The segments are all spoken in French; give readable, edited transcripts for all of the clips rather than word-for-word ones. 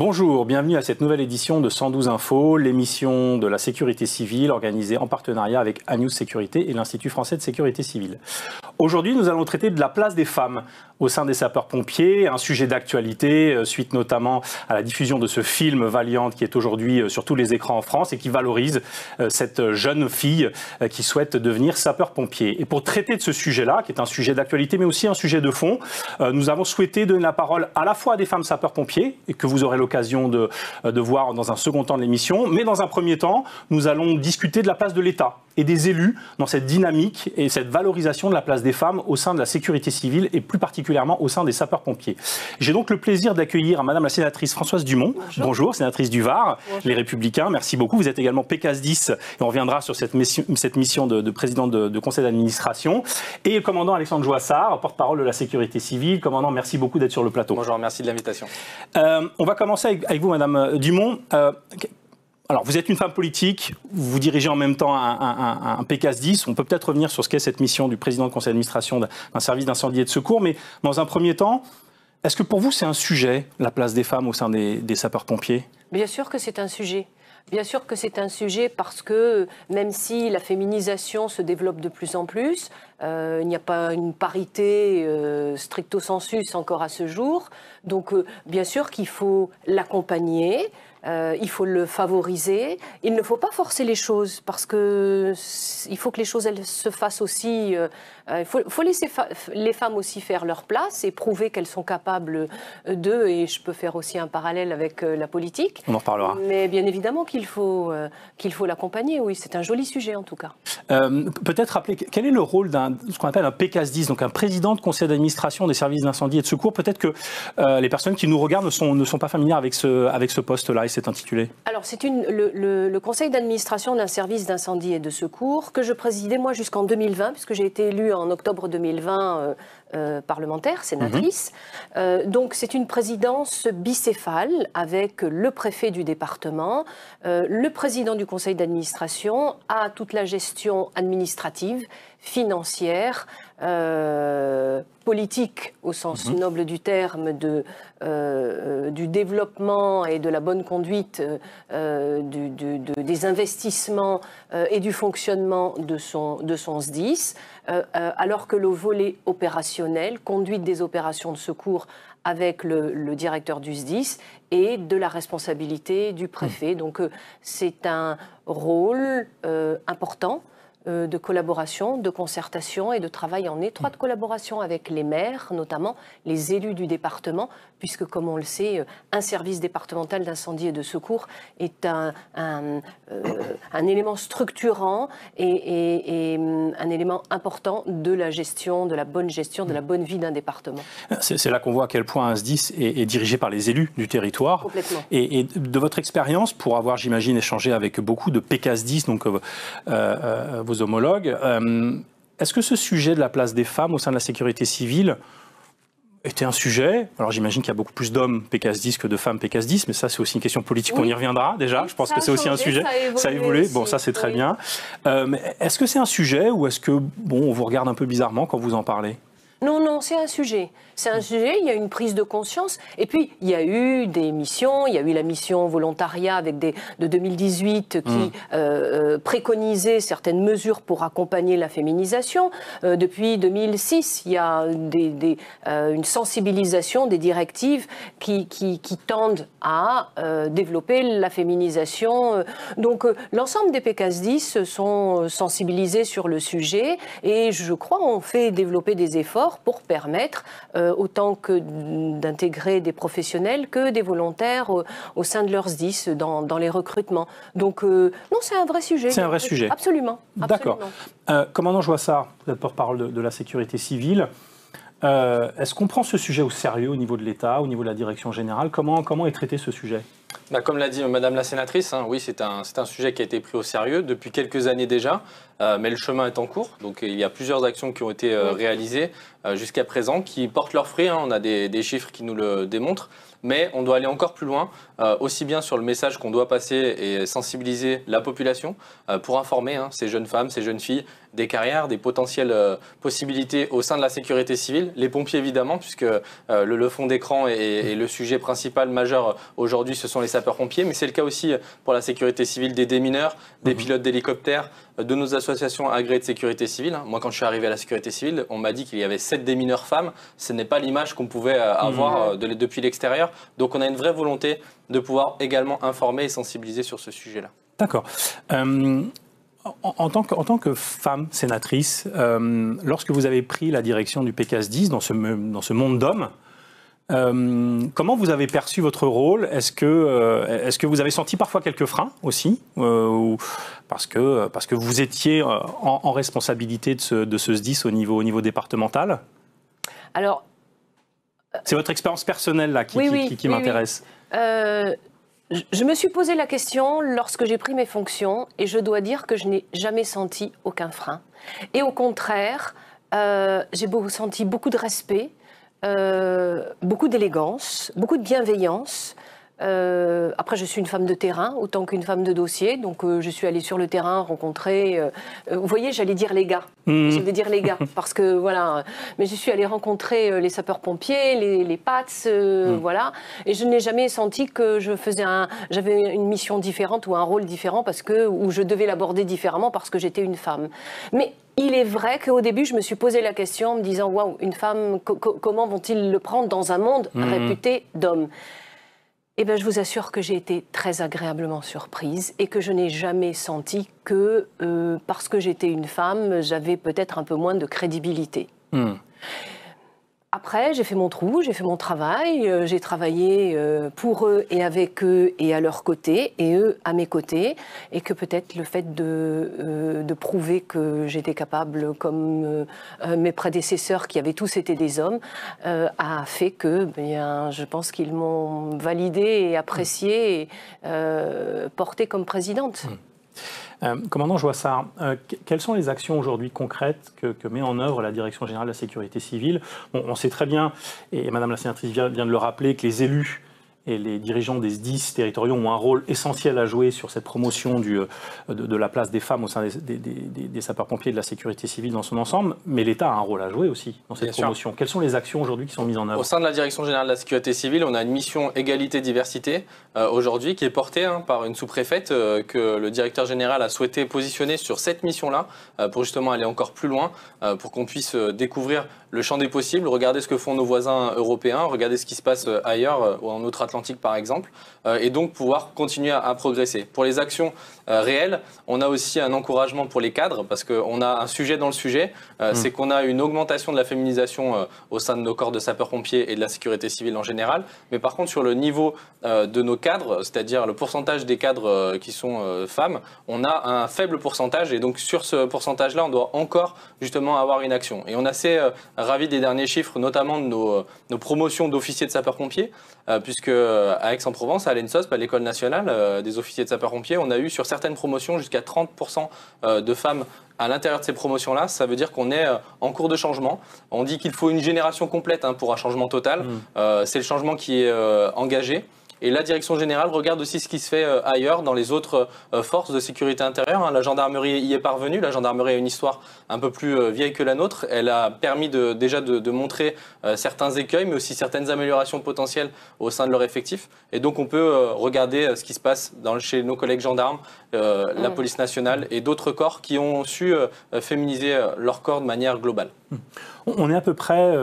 Bonjour, bienvenue à cette nouvelle édition de 112 Info, l'émission de la sécurité civile organisée en partenariat avec Anews Sécurité et l'Institut français de sécurité civile. Aujourd'hui, nous allons traiter de la place des femmes au sein des sapeurs-pompiers, un sujet d'actualité, suite notamment à la diffusion de ce film Valiant qui est aujourd'hui sur tous les écrans en France et qui valorise cette jeune fille qui souhaite devenir sapeur-pompier. Et pour traiter de ce sujet-là, qui est un sujet d'actualité mais aussi un sujet de fond, nous avons souhaité donner la parole à la fois à des femmes sapeurs-pompiers, et que vous aurez l'occasion de voir dans un second temps de l'émission, mais dans un premier temps, nous allons discuter de la place de l'État et des élus dans cette dynamique et cette valorisation de la place des femmes au sein de la sécurité civile et plus particulièrement au sein des sapeurs-pompiers. J'ai donc le plaisir d'accueillir Madame la sénatrice Françoise Dumont. Bonjour, sénatrice du Var, bonjour. Les Républicains, merci beaucoup. Vous êtes également PECAS 10 et on reviendra sur cette mission de présidente de conseil d'administration. Et le commandant Alexandre Joissard, porte-parole de la sécurité civile. Commandant, merci beaucoup d'être sur le plateau. Bonjour, merci de l'invitation. On va commencer avec vous, Madame Dumont. Alors, vous êtes une femme politique, vous dirigez en même temps un PECAS 10. On peut peut-être revenir sur ce qu'est cette mission du président du conseil d'administration d'un service d'incendie et de secours. Mais dans un premier temps, est-ce que pour vous, c'est un sujet, la place des femmes au sein des sapeurs-pompiers ? Bien sûr que c'est un sujet. Bien sûr que c'est un sujet parce que même si la féminisation se développe de plus en plus, il n'y a pas une parité stricto sensus encore à ce jour. Donc bien sûr qu'il faut l'accompagner. Il faut le favoriser. Il ne faut pas forcer les choses parce que il faut que les choses elles se fassent aussi. Il faut laisser les femmes aussi faire leur place et prouver qu'elles sont capables d'eux. Et je peux faire aussi un parallèle avec la politique. On en reparlera. Mais bien évidemment qu'il faut l'accompagner. Oui, c'est un joli sujet en tout cas. Peut-être rappeler quel est le rôle ce qu'on appelle un PECAS 10, donc un président de conseil d'administration des services d'incendie et de secours. Peut-être que les personnes qui nous regardent ne sont pas familières avec ce poste-là. C'est intitulé? Alors, c'est le conseil d'administration d'un service d'incendie et de secours que je présidais, moi, jusqu'en 2020, puisque j'ai été élue en octobre 2020 parlementaire, sénatrice. Donc, c'est une présidence bicéphale avec le préfet du département, le président du conseil d'administration a toute la gestion administrative, financière, politique au sens noble du terme du développement et de la bonne conduite des investissements et du fonctionnement de son SDIS, alors que le volet opérationnel, conduite des opérations de secours avec le directeur du SDIS et de la responsabilité du préfet. Donc c'est un rôle important de collaboration, de concertation et de travail en étroite collaboration avec les maires, notamment les élus du département, puisque, comme on le sait, un service départemental d'incendie et de secours est un élément structurant et un élément important de la gestion, de la bonne gestion, de la bonne vie d'un département. C'est là qu'on voit à quel point un SDIS est dirigé par les élus du territoire. Complètement. Et de votre expérience, pour avoir, j'imagine, échangé avec beaucoup de PECAS 10, donc vos homologues, est-ce que ce sujet de la place des femmes au sein de la sécurité civile était un sujet? Alors j'imagine qu'il y a beaucoup plus d'hommes PECAS 10 que de femmes PECAS 10, mais ça c'est aussi une question politique, oui. On y reviendra déjà, je pense que c'est aussi un sujet. Ça a évolué, bon ça c'est très bien. Mais est-ce que c'est un sujet ou est-ce que, on vous regarde un peu bizarrement quand vous en parlez? Non, c'est un sujet. C'est un sujet, il y a une prise de conscience. Et puis, il y a eu des missions. Il y a eu la mission volontariat de 2018 qui préconisait certaines mesures pour accompagner la féminisation. Depuis 2006, il y a une sensibilisation des directives qui tendent à développer la féminisation. Donc, l'ensemble des PECAS 10 sont sensibilisés sur le sujet. Et je crois on fait développer des efforts pour permettre autant que d'intégrer des professionnels que des volontaires au sein de leurs SDIS dans les recrutements. Donc non, c'est un vrai sujet. C'est un vrai sujet. Absolument. D'accord. Commandant Joissard, vous êtes porte-parole de la sécurité civile. Est-ce qu'on prend ce sujet au sérieux au niveau de l'État, au niveau de la direction générale? Comment est traité ce sujet? Comme l'a dit Madame la sénatrice, oui, c'est un sujet qui a été pris au sérieux depuis quelques années déjà. mais le chemin est en cours. Donc il y a plusieurs actions qui ont été réalisées jusqu'à présent, qui portent leurs fruits. On a des chiffres qui nous le démontrent. Mais on doit aller encore plus loin, aussi bien sur le message qu'on doit passer et sensibiliser la population pour informer ces jeunes femmes, ces jeunes filles des carrières, des potentielles possibilités au sein de la sécurité civile. Les pompiers évidemment, puisque le fond d'écran et le sujet principal majeur aujourd'hui, ce sont les sapeurs-pompiers. Mais c'est le cas aussi pour la sécurité civile des démineurs, des pilotes d'hélicoptères, de nos associations agréées de sécurité civile. Moi, quand je suis arrivé à la sécurité civile, on m'a dit qu'il y avait 7 démineurs femmes. Ce n'est pas l'image qu'on pouvait avoir depuis l'extérieur. Donc on a une vraie volonté de pouvoir également informer et sensibiliser sur ce sujet-là. D'accord. En tant que femme sénatrice, lorsque vous avez pris la direction du PCAS 10 dans ce monde d'hommes, comment vous avez perçu votre rôle? Est-ce que vous avez senti parfois quelques freins aussi, parce que vous étiez en responsabilité de ce SDIS au niveau départemental? Alors, c'est votre expérience personnelle là qui m'intéresse. Je me suis posé la question lorsque j'ai pris mes fonctions et je dois dire que je n'ai jamais senti aucun frein. Et au contraire, j'ai senti beaucoup de respect, beaucoup d'élégance, beaucoup de bienveillance. Après, je suis une femme de terrain autant qu'une femme de dossier, donc je suis allée sur le terrain rencontrer. Vous voyez, j'allais dire les gars, parce que voilà. Mais je suis allée rencontrer les sapeurs-pompiers, les PATS, voilà. Et je n'ai jamais senti que j'avais une mission différente ou un rôle différent ou je devais l'aborder différemment parce que j'étais une femme. Mais il est vrai qu'au début, je me suis posé la question en me disant waouh, une femme, comment vont-ils le prendre dans un monde réputé d'hommes? Eh bien, je vous assure que j'ai été très agréablement surprise et que je n'ai jamais senti que, parce que j'étais une femme, j'avais peut-être un peu moins de crédibilité. Après, j'ai fait mon trou, j'ai fait mon travail, j'ai travaillé pour eux et avec eux et à leur côté, et eux à mes côtés, et que peut-être le fait de prouver que j'étais capable, comme mes prédécesseurs qui avaient tous été des hommes, a fait que, je pense qu'ils m'ont validée et appréciée et portée comme présidente. Commandant Joissard, quelles sont les actions aujourd'hui concrètes que met en œuvre la Direction générale de la sécurité civile? On sait très bien, et Madame la sénatrice vient de le rappeler, que les élus et les dirigeants des SDIS territoriaux ont un rôle essentiel à jouer sur cette promotion de la place des femmes au sein des sapeurs-pompiers et de la sécurité civile dans son ensemble, mais l'État a un rôle à jouer aussi dans cette promotion. Quelles sont les actions aujourd'hui qui sont mises en œuvre? Au sein de la Direction générale de la sécurité civile, on a une mission égalité-diversité aujourd'hui qui est portée par une sous-préfète que le directeur général a souhaité positionner sur cette mission-là pour justement aller encore plus loin, pour qu'on puisse découvrir le champ des possibles, regarder ce que font nos voisins européens, regarder ce qui se passe ailleurs, ou en outre-Atlantique par exemple, et donc pouvoir continuer à progresser. Pour les actions réelles, on a aussi un encouragement pour les cadres, parce qu'on a un sujet dans le sujet, c'est qu'on a une augmentation de la féminisation au sein de nos corps de sapeurs-pompiers et de la sécurité civile en général, mais par contre sur le niveau de nos cadres, c'est-à-dire le pourcentage des cadres qui sont femmes, on a un faible pourcentage, et donc sur ce pourcentage-là, on doit encore justement avoir une action. Et on a assez ravi des derniers chiffres, notamment de nos promotions d'officiers de sapeurs-pompiers, puisque à Aix-en-Provence, à l'ENSOSP, à l'École nationale des officiers de sapeurs-pompiers, on a eu sur certaines promotions jusqu'à 30% de femmes à l'intérieur de ces promotions-là. Ça veut dire qu'on est en cours de changement. On dit qu'il faut une génération complète pour un changement total. C'est le changement qui est engagé. Et la direction générale regarde aussi ce qui se fait ailleurs, dans les autres forces de sécurité intérieure. La gendarmerie y est parvenue. La gendarmerie a une histoire un peu plus vieille que la nôtre. Elle a permis déjà de montrer certains écueils, mais aussi certaines améliorations potentielles au sein de leur effectif. Et donc on peut regarder ce qui se passe chez nos collègues gendarmes, la police nationale et d'autres corps qui ont su féminiser leur corps de manière globale. On est à peu près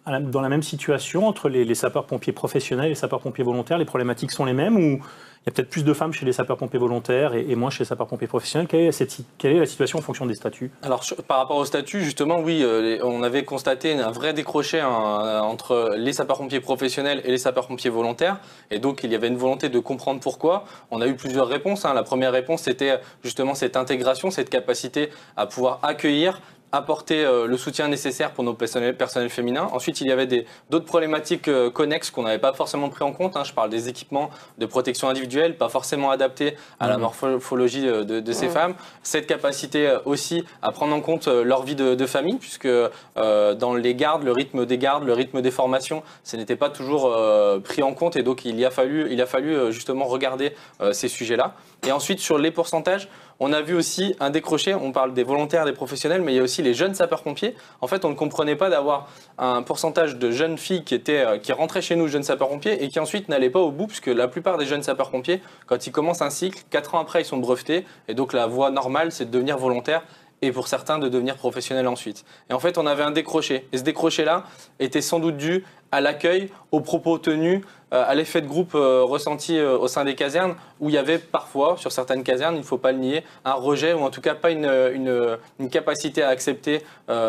dans la même situation entre les sapeurs-pompiers professionnels et les sapeurs-pompiers volontaires. Les problématiques sont les mêmes, ou il y a peut-être plus de femmes chez les sapeurs-pompiers volontaires et moins chez les sapeurs-pompiers professionnels? Quelle est la situation en fonction des statuts? Alors, par rapport au statut, justement, oui, on avait constaté un vrai décroché entre les sapeurs-pompiers professionnels et les sapeurs-pompiers volontaires. Et donc, il y avait une volonté de comprendre pourquoi. On a eu plusieurs réponses. La première réponse, c'était justement cette intégration, cette capacité à pouvoir accueillir, apporter le soutien nécessaire pour nos personnels féminins. Ensuite, il y avait d'autres problématiques connexes qu'on n'avait pas forcément pris en compte. Je parle des équipements de protection individuelle, pas forcément adaptés à la morphologie de ces femmes. Cette capacité aussi à prendre en compte leur vie de famille, puisque dans les gardes, le rythme des gardes, le rythme des formations, ce n'était pas toujours pris en compte. Et donc, il a fallu justement regarder ces sujets-là. Et ensuite, sur les pourcentages, on a vu aussi un décroché. On parle des volontaires, des professionnels, mais il y a aussi les jeunes sapeurs-pompiers. En fait, on ne comprenait pas d'avoir un pourcentage de jeunes filles qui rentraient chez nous, jeunes sapeurs-pompiers, et qui ensuite n'allaient pas au bout, puisque la plupart des jeunes sapeurs-pompiers, quand ils commencent un cycle, 4 ans après, ils sont brevetés. Et donc, la voie normale, c'est de devenir volontaire. Et pour certains, de devenir professionnels ensuite. Et en fait, on avait un décroché. Et ce décroché-là était sans doute dû à l'accueil, aux propos tenus, à l'effet de groupe ressenti au sein des casernes, où il y avait parfois, sur certaines casernes, il ne faut pas le nier, un rejet, ou en tout cas pas une capacité à accepter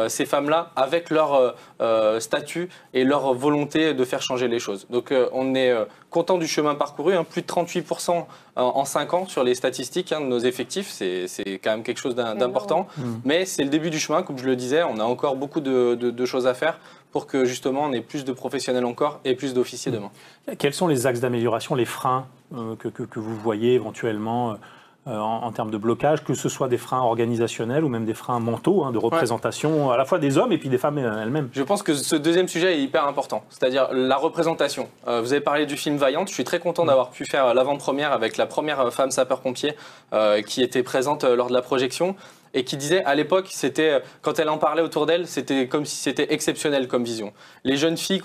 ces femmes-là avec leur statut et leur volonté de faire changer les choses. Donc on est content du chemin parcouru, plus de 38% en 5 ans sur les statistiques de nos effectifs, c'est quand même quelque chose d'important, mais c'est le début du chemin, comme je le disais, on a encore beaucoup de choses à faire pour que justement on ait plus de professionnels encore et plus d'officiers demain. Quels sont les axes d'amélioration, les freins que vous voyez éventuellement en termes de blocage, que ce soit des freins organisationnels ou même des freins mentaux, de représentation à la fois des hommes et puis des femmes elles-mêmes? Je pense que ce deuxième sujet est hyper important, c'est-à-dire la représentation. Vous avez parlé du film Vaillante, je suis très content d'avoir pu faire l'avant-première avec la première femme sapeur-pompier qui était présente lors de la projection. Et qui disait, à l'époque, quand elle en parlait autour d'elle, c'était comme si c'était exceptionnel comme vision. Les jeunes filles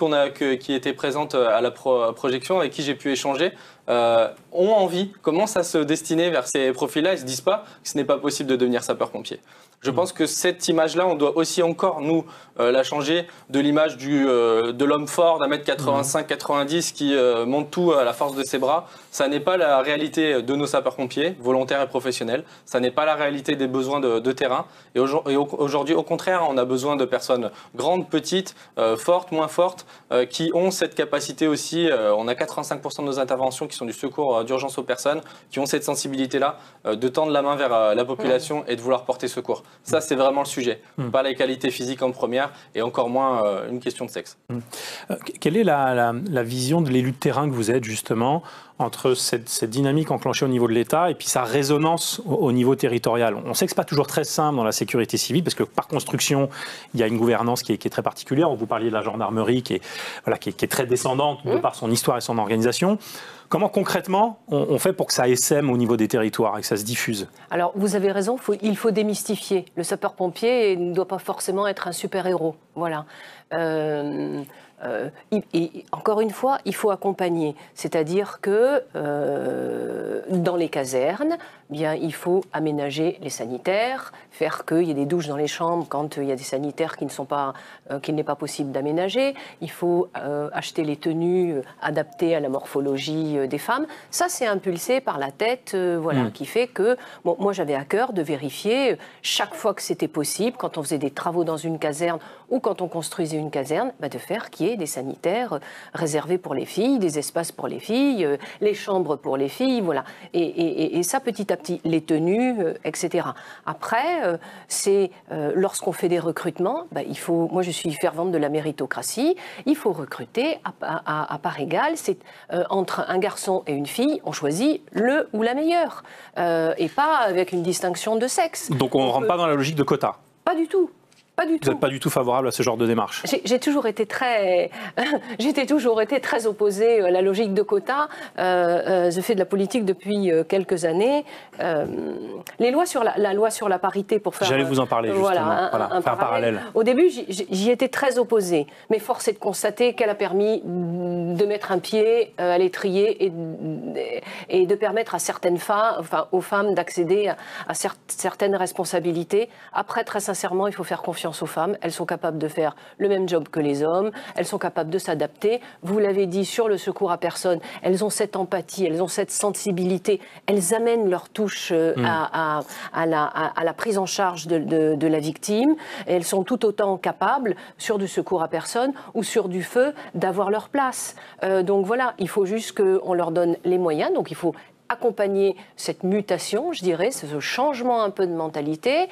qui étaient présentes à la projection, avec qui j'ai pu échanger, ont envie, commencent à se destiner vers ces profils-là et ne se disent pas que ce n'est pas possible de devenir sapeur-pompier. Je pense que cette image-là, on doit aussi encore, nous, la changer de l'image de l'homme fort d'un mètre 85-90 qui monte tout à la force de ses bras. Ça n'est pas la réalité de nos sapeurs-pompiers, volontaires et professionnels. Ça n'est pas la réalité des besoins de terrain. Et aujourd'hui, au contraire, on a besoin de personnes grandes, petites, fortes, moins fortes, qui ont cette capacité aussi. On a 85% de nos interventions qui sont du secours d'urgence aux personnes, qui ont cette sensibilité-là de tendre la main vers la population et de vouloir porter secours. Ça, c'est vraiment le sujet. Pas les qualités physiques en première et encore moins une question de sexe. Quelle est la vision de l'élu de terrain que vous êtes justement entre cette dynamique enclenchée au niveau de l'État et puis sa résonance au niveau territorial? On sait que ce n'est pas toujours très simple dans la sécurité civile parce que par construction, il y a une gouvernance qui est très particulière. Vous parliez de la gendarmerie qui est très descendante de par son histoire et son organisation. Comment concrètement on fait pour que ça essaime au niveau des territoires et que ça se diffuse? Alors vous avez raison, il faut démystifier. Le sapeur-pompier ne doit pas forcément être un super-héros. Voilà. Et encore une fois, il faut accompagner. C'est-à-dire que dans les casernes, bien, il faut aménager les sanitaires, faire qu'il y ait des douches dans les chambres quand il y a des sanitaires qu'il n'est pas possible d'aménager. Il faut acheter les tenues adaptées à la morphologie des femmes. Ça, c'est impulsé par la tête, qui fait que... Bon, moi, j'avais à cœur de vérifier chaque fois que c'était possible, quand on faisait des travaux dans une caserne ou quand on construisait une caserne, de faire qu'il y ait des sanitaires réservés pour les filles, des espaces pour les filles, les chambres pour les filles, voilà. Et ça, petit à petit, les tenues, etc. Après, c'est lorsqu'on fait des recrutements, moi je suis fervente de la méritocratie, il faut recruter à part égale. C'est entre un garçon et une fille, on choisit le ou la meilleure, et pas avec une distinction de sexe. Donc on ne rentre pas dans la logique de quota? Pas du tout. Pas du tout. Vous n'êtes pas du tout favorable à ce genre de démarche? J'ai toujours été très opposée à la logique de quota. Je fais de la politique depuis quelques années. La loi sur la parité pour faire... J'allais vous en parler justement, un parallèle. Au début, j'y étais très opposée. Mais force est de constater qu'elle a permis de mettre un pied à l'étrier et de permettre à certaines femmes, aux femmes d'accéder à certaines responsabilités. Après, très sincèrement, il faut faire confiance aux femmes. Elles sont capables de faire le même job que les hommes. Elles sont capables de s'adapter. Vous l'avez dit, sur le secours à personne, elles ont cette empathie, elles ont cette sensibilité. Elles amènent leur touche à la prise en charge de la victime. Et elles sont tout autant capables, sur du secours à personne ou sur du feu, d'avoir leur place. Donc voilà, il faut juste qu'on leur donne les moyens. Donc il faut accompagner cette mutation, je dirais, ce changement un peu de mentalité,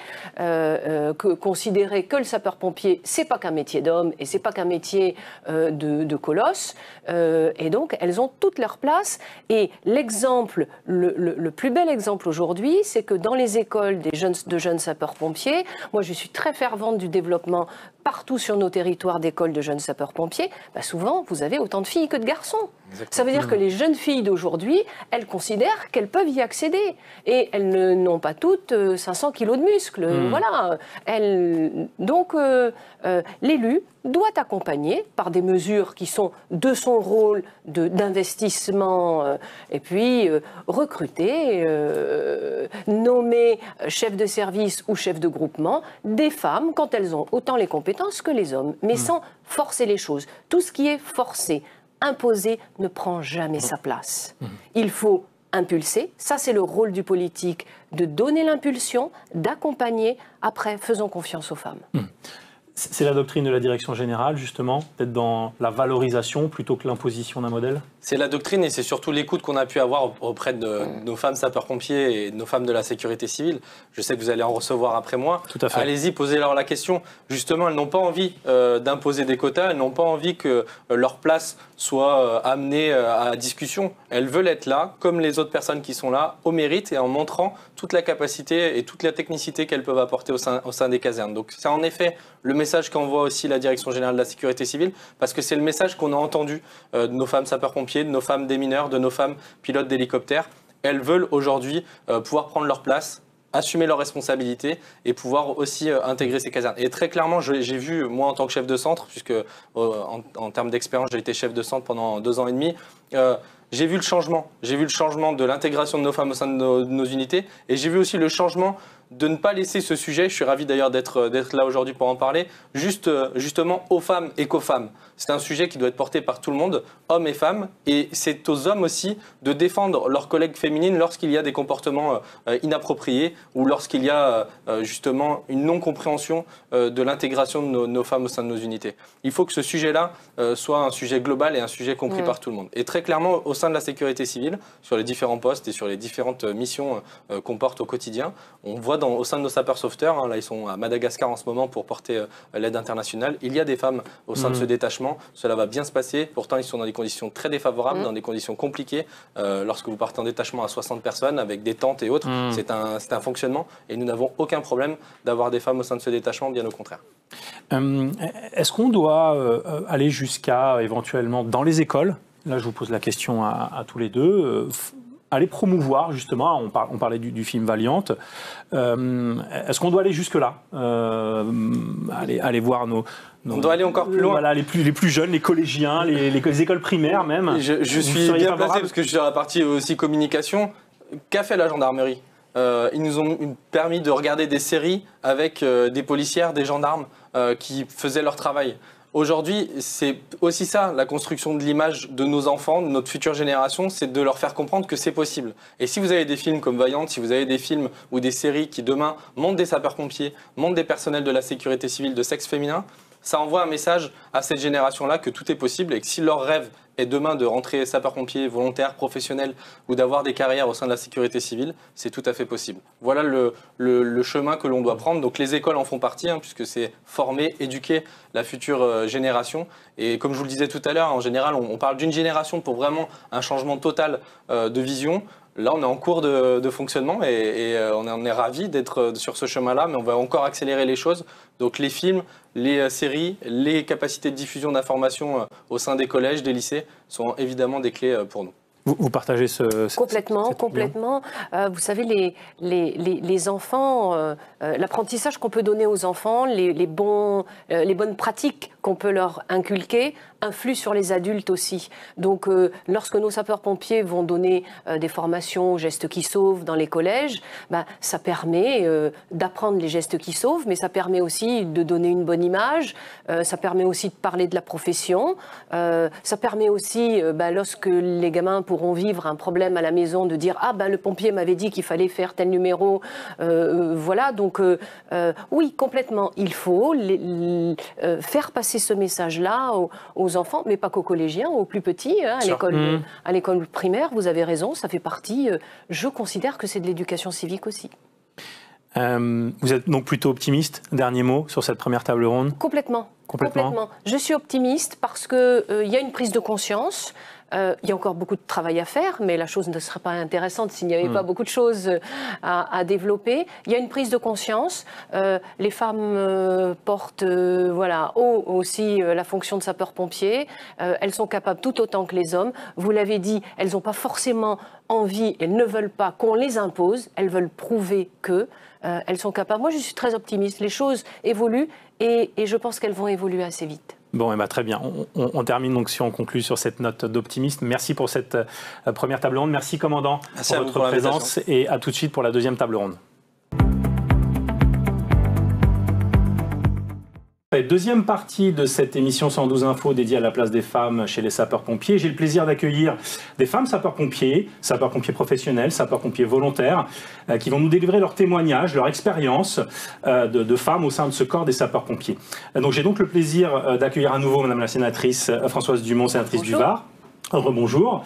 considérer que le sapeur-pompier, c'est pas qu'un métier d'homme et c'est pas qu'un métier de colosse. Et donc, elles ont toute leur place. Et l'exemple, le plus bel exemple aujourd'hui, c'est que dans les écoles de jeunes sapeurs-pompiers, moi je suis très fervente du développement partout sur nos territoires d'écoles de jeunes sapeurs-pompiers, souvent vous avez autant de filles que de garçons. Exactement. Ça veut dire que les jeunes filles d'aujourd'hui, elles considèrent qu'elles peuvent y accéder. Et elles n'ont pas toutes 500 kilos de muscles. Voilà. Donc l'élu doit accompagner par des mesures qui sont de son rôle d'investissement et puis recruter, nommer chef de service ou chef de groupement des femmes quand elles ont autant les compétences que les hommes, mais sans forcer les choses. Tout ce qui est forcé, imposé, ne prend jamais sa place. Il faut impulser, ça c'est le rôle du politique, de donner l'impulsion, d'accompagner, après faisons confiance aux femmes. C'est la doctrine de la direction générale, justement, peut-être dans la valorisation plutôt que l'imposition d'un modèle? C'est la doctrine et c'est surtout l'écoute qu'on a pu avoir auprès de nos femmes sapeurs-pompiers et de nos femmes de la sécurité civile. Je sais que vous allez en recevoir après moi. Tout à fait. Allez-y, posez-leur la question. Justement, elles n'ont pas envie d'imposer des quotas, elles n'ont pas envie que leur place soit amenée à discussion. Elles veulent être là, comme les autres personnes qui sont là, au mérite et en montrant toute la capacité et toute la technicité qu'elles peuvent apporter au sein des casernes. Donc c'est en effet le message qu'envoie aussi la Direction générale de la sécurité civile, parce que c'est le message qu'on a entendu de nos femmes sapeurs-pompiers, de nos femmes démineurs, de nos femmes pilotes d'hélicoptères. Elles veulent aujourd'hui pouvoir prendre leur place, assumer leurs responsabilités et pouvoir aussi intégrer ces casernes. Et très clairement, j'ai vu, moi en tant que chef de centre, puisque en termes d'expérience, j'ai été chef de centre pendant 2 ans et demi, j'ai vu le changement. J'ai vu le changement de l'intégration de nos femmes au sein de nos unités et j'ai vu aussi le changement de ne pas laisser ce sujet, je suis ravi d'ailleurs d'être là aujourd'hui pour en parler, justement aux femmes et qu'aux femmes. C'est un sujet qui doit être porté par tout le monde, hommes et femmes, et c'est aux hommes aussi de défendre leurs collègues féminines lorsqu'il y a des comportements inappropriés ou lorsqu'il y a justement une non-compréhension de l'intégration de nos femmes au sein de nos unités. Il faut que ce sujet-là soit un sujet global et un sujet compris par tout le monde. Et très clairement, au sein de la sécurité civile, sur les différents postes et sur les différentes missions qu'on porte au quotidien, on voit au sein de nos sapeurs-sauveteurs, là ils sont à Madagascar en ce moment pour porter l'aide internationale, il y a des femmes au sein de ce détachement, cela va bien se passer, pourtant ils sont dans des conditions très défavorables, dans des conditions compliquées, lorsque vous partez en détachement à 60 personnes avec des tentes et autres, c'est un fonctionnement et nous n'avons aucun problème d'avoir des femmes au sein de ce détachement, bien au contraire. Est-ce qu'on doit aller jusqu'à éventuellement dans les écoles, là je vous pose la question à tous les deux, aller promouvoir, justement, on parlait du film Valiant, est-ce qu'on doit aller jusque-là, aller voir on doit aller encore plus loin. Voilà, les plus jeunes, les collégiens, les écoles primaires même. Je suis bien placé parce que je suis dans la partie aussi communication. Qu'a fait la gendarmerie ? Ils nous ont permis de regarder des séries avec des policières, des gendarmes qui faisaient leur travail. Aujourd'hui, c'est aussi ça, la construction de l'image de nos enfants, de notre future génération, c'est de leur faire comprendre que c'est possible. Et si vous avez des films comme Valiant, si vous avez des films ou des séries qui demain montrent des sapeurs-pompiers, montrent des personnels de la sécurité civile de sexe féminin, ça envoie un message à cette génération-là que tout est possible et que si leur rêve est demain de rentrer sapeur-pompier, volontaire, professionnel ou d'avoir des carrières au sein de la sécurité civile, c'est tout à fait possible. Voilà le chemin que l'on doit prendre. Donc les écoles en font partie, puisque c'est former, éduquer la future génération. Et comme je vous le disais tout à l'heure, en général, on parle d'une génération pour vraiment un changement total de vision. Là, on est en cours de fonctionnement et on est ravis d'être sur ce chemin-là, mais on va encore accélérer les choses. Donc les films, les séries, les capacités de diffusion d'informations au sein des collèges, des lycées sont évidemment des clés pour nous. Vous partagez complètement. Vous savez, les enfants, l'apprentissage qu'on peut donner aux enfants, les bonnes pratiques qu'on peut leur inculquer, influent sur les adultes aussi. Donc, lorsque nos sapeurs-pompiers vont donner des formations aux gestes qui sauvent dans les collèges, ça permet d'apprendre les gestes qui sauvent, mais ça permet aussi de donner une bonne image, ça permet aussi de parler de la profession, ça permet aussi, lorsque les gamins pourront pourront vivre un problème à la maison de dire « Ah ben le pompier m'avait dit qu'il fallait faire tel numéro. » Voilà, donc oui, complètement. Il faut faire passer ce message-là aux enfants, mais pas qu'aux collégiens, aux plus petits, hein, à l'école primaire. Vous avez raison, ça fait partie, je considère que c'est de l'éducation civique aussi. Vous êtes donc plutôt optimiste, dernier mot, sur cette première table ronde? Complètement. Je suis optimiste parce qu'il y a une prise de conscience. Il y a encore beaucoup de travail à faire, mais la chose ne serait pas intéressante s'il n'y avait pas beaucoup de choses à développer. Il y a une prise de conscience. Les femmes portent haut aussi la fonction de sapeur-pompier. Elles sont capables tout autant que les hommes. Vous l'avez dit, elles n'ont pas forcément envie, elles ne veulent pas qu'on les impose. Elles veulent prouver que elles sont capables. Moi, je suis très optimiste. Les choses évoluent et je pense qu'elles vont évoluer assez vite. Bon, eh ben, très bien. On termine donc si on conclut sur cette note d'optimisme. Merci pour cette première table ronde. Merci, commandant, pour votre présence. Et à tout de suite pour la deuxième table ronde. Deuxième partie de cette émission 112 Info dédiée à la place des femmes chez les sapeurs-pompiers. J'ai le plaisir d'accueillir des femmes sapeurs-pompiers professionnels, sapeurs-pompiers volontaires, qui vont nous délivrer leurs témoignages, leur expérience de femmes au sein de ce corps des sapeurs-pompiers. Donc j'ai donc le plaisir d'accueillir à nouveau Madame la sénatrice Françoise Dumont, sénatrice du Var. Rebonjour.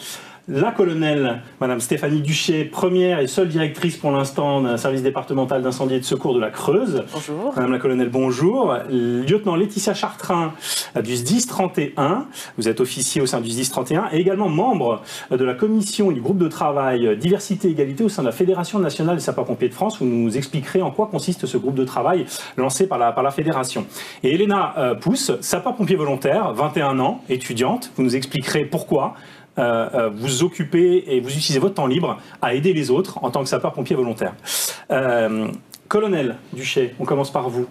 La colonelle, Madame Stéphanie Duché, première et seule directrice pour l'instant d'un service départemental d'incendie et de secours de la Creuse. Bonjour. Madame la colonelle, bonjour. Lieutenant Laetitia Chartrain du SDIS 31. Vous êtes officier au sein du SDIS 31 et également membre de la commission et du groupe de travail Diversité et Égalité au sein de la Fédération nationale des sapeurs-pompiers de France. Vous nous expliquerez en quoi consiste ce groupe de travail lancé par la Fédération. Et Elena Pousse, sapeur-pompier volontaire, 21 ans, étudiante. Vous nous expliquerez pourquoi vous occupez et vous utilisez votre temps libre à aider les autres en tant que sapeur-pompier volontaire. Colonel Duché, on commence par vous.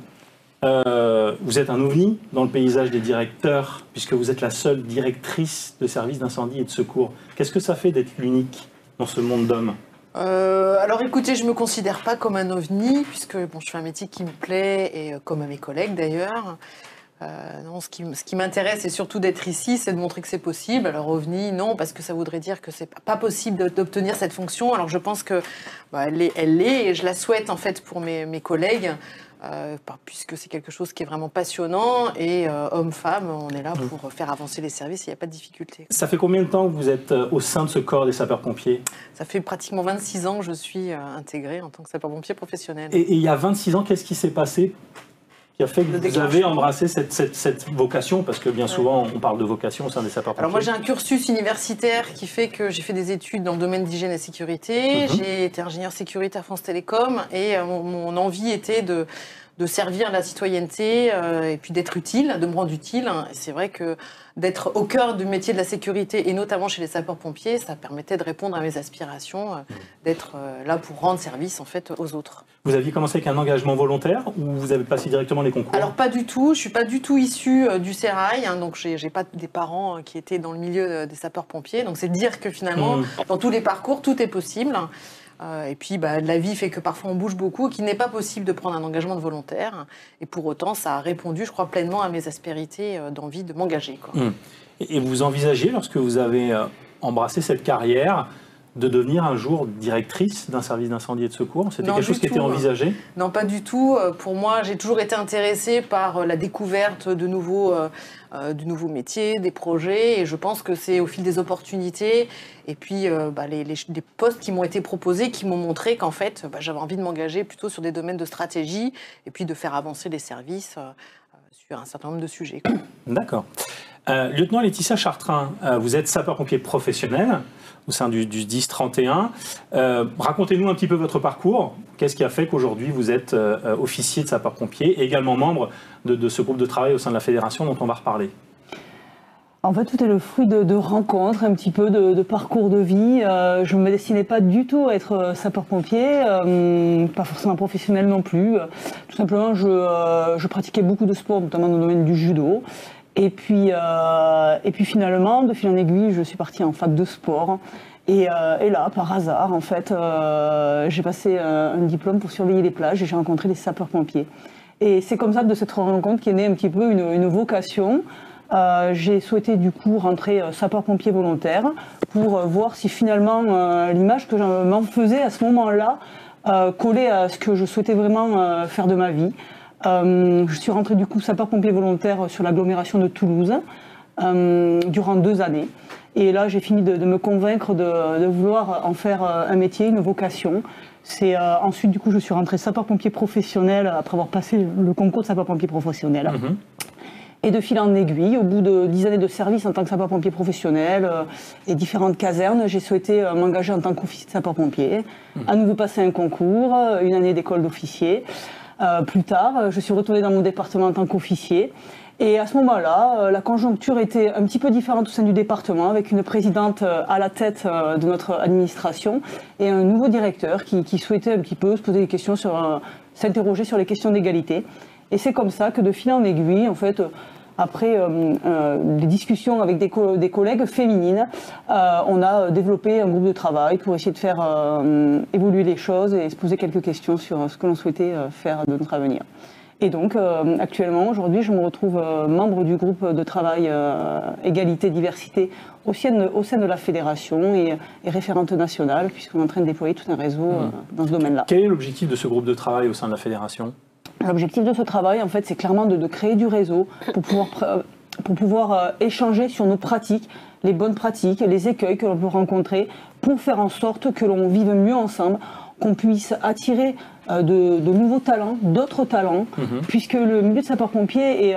Vous êtes un ovni dans le paysage des directeurs, puisque vous êtes la seule directrice de service d'incendie et de secours. Qu'est-ce que ça fait d'être l'unique dans ce monde d'hommes ? Alors écoutez, je ne me considère pas comme un ovni, puisque bon, je fais un métier qui me plaît, et comme à mes collègues d'ailleurs. Non, ce qui m'intéresse, c'est surtout d'être ici, c'est de montrer que c'est possible. Alors OVNI, non, parce que ça voudrait dire que c'est pas possible d'obtenir cette fonction. Alors je pense que elle l'est, et je la souhaite en fait pour mes collègues, puisque c'est quelque chose qui est vraiment passionnant. Et hommes-femmes, on est là pour faire avancer les services, il n'y a pas de difficulté. Ça fait combien de temps que vous êtes au sein de ce corps des sapeurs-pompiers ? Ça fait pratiquement 26 ans que je suis intégrée en tant que sapeur-pompier professionnel. Et il y a 26 ans, qu'est-ce qui s'est passé qui a fait que vous avez embrassé cette vocation, parce que bien souvent on parle de vocation au sein des sapeurs-pompiers. Alors moi j'ai un cursus universitaire qui fait que j'ai fait des études dans le domaine d'hygiène et sécurité, j'ai été ingénieur sécurité à France Télécom, et mon envie était de servir la citoyenneté et puis d'être utile, de me rendre utile. Et c'est vrai que d'être au cœur du métier de la sécurité, et notamment chez les sapeurs-pompiers, ça permettait de répondre à mes aspirations, d'être là pour rendre service en fait aux autres. Vous aviez commencé avec un engagement volontaire ou vous avez passé directement les concours ? Alors pas du tout, je suis pas du tout issue du sérail, hein, donc j'ai pas des parents qui étaient dans le milieu des sapeurs-pompiers, donc c'est dire que finalement dans tous les parcours tout est possible. Et puis la vie fait que parfois on bouge beaucoup, qu'il n'est pas possible de prendre un engagement de volontaire. Et pour autant, ça a répondu, je crois, pleinement à mes aspérités d'envie de m'engager. Et vous envisagez, lorsque vous avez embrassé cette carrière, de devenir un jour directrice d'un service d'incendie et de secours? C'était quelque chose qui était envisagé? Non, pas du tout. Pour moi, j'ai toujours été intéressée par la découverte de nouveaux métiers, des projets, et je pense que c'est au fil des opportunités et puis les postes qui m'ont été proposés qui m'ont montré qu'en fait j'avais envie de m'engager plutôt sur des domaines de stratégie et puis de faire avancer les services sur un certain nombre de sujets. D'accord. Lieutenant Laetitia Chartrain, vous êtes sapeur-pompier professionnel au sein du SDIS 31. Racontez-nous un petit peu votre parcours. Qu'est-ce qui a fait qu'aujourd'hui vous êtes officier de sapeur-pompier et également membre de ce groupe de travail au sein de la fédération dont on va reparler? En fait, tout est le fruit de rencontres, un petit peu de parcours de vie. Je ne me destinais pas du tout à être sapeur-pompier, pas forcément professionnel non plus. Tout simplement, je pratiquais beaucoup de sport, notamment dans le domaine du judo. Et puis finalement, de fil en aiguille, je suis partie en fac de sport. Et là, par hasard, en fait, j'ai passé un diplôme pour surveiller les plages et j'ai rencontré les sapeurs-pompiers. Et c'est comme ça, de cette rencontre, qu'est née un petit peu une vocation j'ai souhaité du coup rentrer sapeur-pompier volontaire pour voir si finalement l'image que je m'en faisais à ce moment-là collait à ce que je souhaitais vraiment faire de ma vie. Je suis rentrée du coup sapeur-pompier volontaire sur l'agglomération de Toulouse durant 2 années. Et là, j'ai fini de me convaincre de vouloir en faire un métier, une vocation. Ensuite, du coup, je suis rentrée sapeur-pompier professionnel après avoir passé le concours de sapeur-pompier professionnel. Et de fil en aiguille, au bout de 10 années de service en tant que sapeur-pompier professionnel et différentes casernes, j'ai souhaité m'engager en tant qu'officier de sapeur-pompier, à nouveau passer un concours, une année d'école d'officier. Plus tard, je suis retournée dans mon département en tant qu'officier. Et à ce moment-là, la conjoncture était un petit peu différente au sein du département, avec une présidente à la tête de notre administration et un nouveau directeur qui souhaitait un petit peu se poser des questions s'interroger sur les questions d'égalité. Et c'est comme ça que de fil en aiguille, en fait, après des discussions avec des collègues féminines, on a développé un groupe de travail pour essayer de faire évoluer les choses et se poser quelques questions sur ce que l'on souhaitait faire de notre avenir. Et donc, actuellement, aujourd'hui, je me retrouve membre du groupe de travail égalité-diversité au sein de la fédération et référente nationale, puisqu'on est en train de déployer tout un réseau dans ce domaine-là. Quel est l'objectif de ce groupe de travail au sein de la fédération ? L'objectif de ce travail, en fait, c'est clairement de créer du réseau pour pouvoir échanger sur nos pratiques, les bonnes pratiques, les écueils que l'on peut rencontrer, pour faire en sorte que l'on vive mieux ensemble, qu'on puisse attirer de nouveaux talents, d'autres talents, puisque le milieu de sapeur-pompier est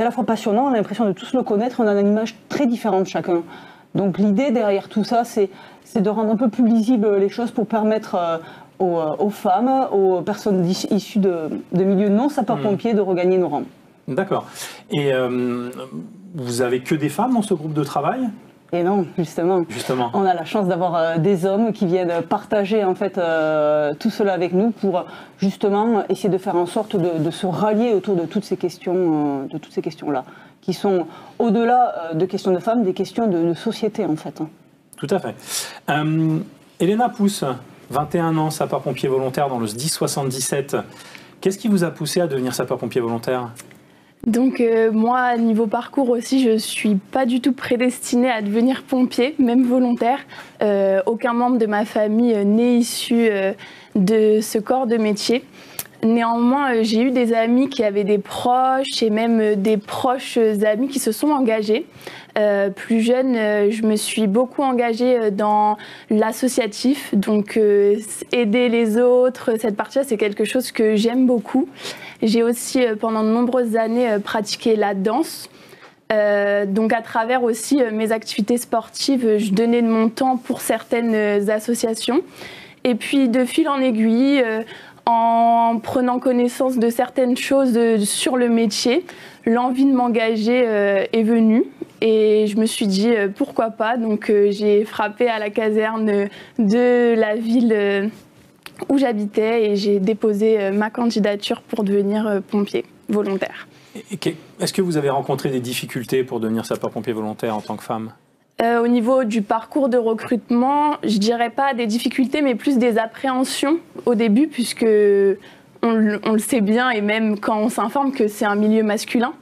à la fois passionnant, on a l'impression de tous le connaître, on a une image très différente chacun. Donc l'idée derrière tout ça, c'est de rendre un peu plus lisibles les choses pour permettre aux femmes, aux personnes issues de milieux non sapeurs-pompiers de regagner nos rangs. D'accord. Et vous avez que des femmes dans ce groupe de travail ? Et non, justement. On a la chance d'avoir des hommes qui viennent partager en fait tout cela avec nous pour justement essayer de faire en sorte de se rallier autour de toutes ces questions, là, qui sont au-delà de questions de femmes, des questions de société en fait. Tout à fait. Elena Pousse, 21 ans, sapeur-pompier volontaire dans le SDIS 77. Qu'est-ce qui vous a poussé à devenir sapeur-pompier volontaire ? Donc moi, niveau parcours aussi, je ne suis pas du tout prédestinée à devenir pompier, même volontaire. Aucun membre de ma famille n'est issu de ce corps de métier. Néanmoins, j'ai eu des amis qui avaient des proches et même des proches amis qui se sont engagés. Plus jeune, je me suis beaucoup engagée dans l'associatif, donc aider les autres, cette partie-là, c'est quelque chose que j'aime beaucoup. J'ai aussi, pendant de nombreuses années, pratiqué la danse. Donc à travers aussi mes activités sportives, je donnais de mon temps pour certaines associations. Et puis de fil en aiguille, en prenant connaissance de certaines choses sur le métier, l'envie de m'engager est venue. Et je me suis dit pourquoi pas. Donc j'ai frappé à la caserne de la ville où j'habitais et j'ai déposé ma candidature pour devenir pompier volontaire. Est-ce que vous avez rencontré des difficultés pour devenir sapeur-pompier volontaire en tant que femme ? Au niveau du parcours de recrutement, je dirais pas des difficultés, mais plus des appréhensions au début, puisque on le sait bien, et même quand on s'informe que c'est un milieu masculin.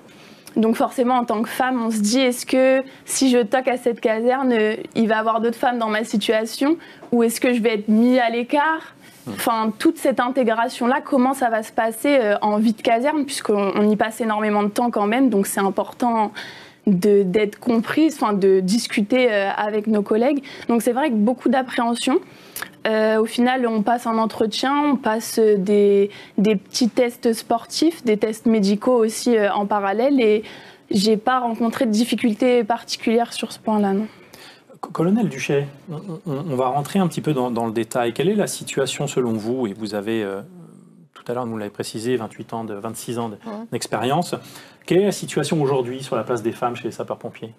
Donc forcément, en tant que femme, on se dit, est-ce que si je toque à cette caserne, il va y avoir d'autres femmes dans ma situation, ou est-ce que je vais être mis à l'écart ? Enfin, toute cette intégration-là, comment ça va se passer en vie de caserne, puisqu'on y passe énormément de temps quand même, donc c'est important d'être comprise, enfin de discuter avec nos collègues. Donc c'est vrai que beaucoup d'appréhension. Au final, on passe un entretien, on passe des petits tests sportifs, des tests médicaux aussi en parallèle, et j'ai pas rencontré de difficultés particulières sur ce point-là, non. Colonel Duchet, on va rentrer un petit peu dans le détail. Quelle est la situation selon vous ? Et vous avez, tout à l'heure, vous l'avez précisé, 26 ans d'expérience. Quelle est la situation aujourd'hui sur la place des femmes chez les sapeurs-pompiers ?